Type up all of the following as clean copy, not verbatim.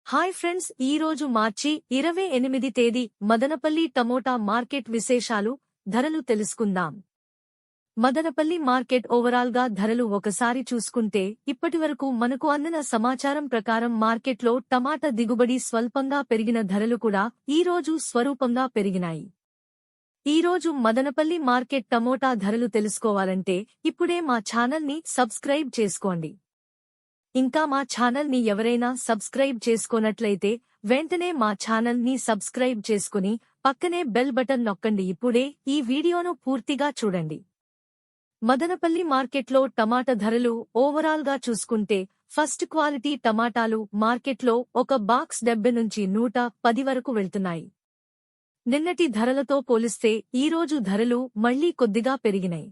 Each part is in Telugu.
హాయ్ ఫ్రెండ్స్, ఈ రోజు మార్చి 28 తేదీ మదనపల్లి టమోటా మార్కెట్ విశేషాలు, ధరలు తెలుసుకుందాం. మదనపల్లి మార్కెట్ ఓవరాల్ గా ధరలు ఒకసారి చూసుకుంటే ఇప్పటివరకు మనకు అందిన సమాచారం ప్రకారం మార్కెట్లో టమాటా దిగుబడి స్వల్పంగా పెరిగిన ధరలు కూడా ఈ రోజు స్వరూపంగా పెరిగినాయి. ఈ రోజు మదనపల్లి మార్కెట్ టమోటా ధరలు తెలుసుకోవాలంటే ఇప్పుడే మా ఛానల్ ని సబ్స్క్రైబ్ చేసుకోండి. ఇంకా మా ఛానల్ ని ఎవరైనా సబ్స్క్రైబ్ చేసుకోనట్లయితే వెంటనే మా ఛానల్ ని సబ్స్క్రైబ్ చేసుకుని పక్కనే బెల్ బటన్ నొక్కండి. ఇప్పుడే ఈ వీడియోను పూర్తిగా చూడండి. మదనపల్లి మార్కెట్లో టమాటా ధరలు ఓవరాల్ గా చూసుకుంటే ఫస్ట్ క్వాలిటీ టమాటాలు మార్కెట్లో ఒక బాక్స్ 70 నుంచి 110 వరకు వెళ్తున్నాయి. నిన్నటి ధరలతో పోలిస్తే ఈరోజు ధరలు మళ్లీ కొద్దిగా పెరిగినాయి.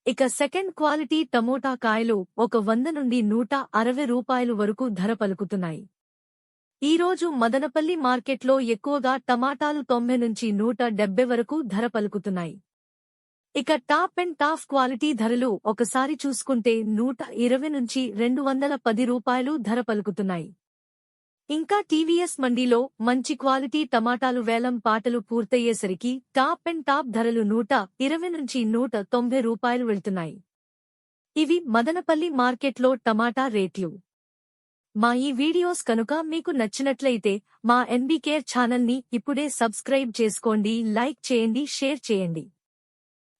ఇక సెకండ్ క్వాలిటీ టమోటా కాయలు ఒక 100 నుండి 160 రూపాయలు వరకు ధర పలుకుతున్నాయి. ఈరోజు మదనపల్లి మార్కెట్లో ఎక్కువగా టమాటాలు 90 నుంచి 170 వరకు ధర పలుకుతున్నాయి. ఇక టాప్ అండ్ టాప్ క్వాలిటీ ధరలు ఒకసారి చూసుకుంటే 120 నుంచి 210 రూపాయలు ధర పలుకుతున్నాయి. ఇంకా టీవీఎస్ మండీలో మంచి క్వాలిటీ టమాటాలు వేలం పాటలు పూర్తయ్యేసరికి టాప్ అండ్ టాప్ ధరలు 120 నుంచి 190 రూపాయలు వెళ్తున్నాయి. ఇవి మదనపల్లి మార్కెట్లో టమాటా రేట్లు. మా ఈ వీడియోస్ కనుక మీకు నచ్చినట్లయితే మా ఎన్బీకేర్ ఛానల్ ని ఇప్పుడే సబ్స్క్రైబ్ చేసుకోండి, లైక్ చేయండి, షేర్ చేయండి.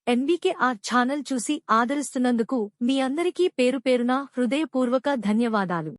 ఎన్బీకేఆర్ ఛానల్ చూసి ఆదరిస్తున్నందుకు మీ అందరికీ పేరుపేరున హృదయపూర్వక ధన్యవాదాలు.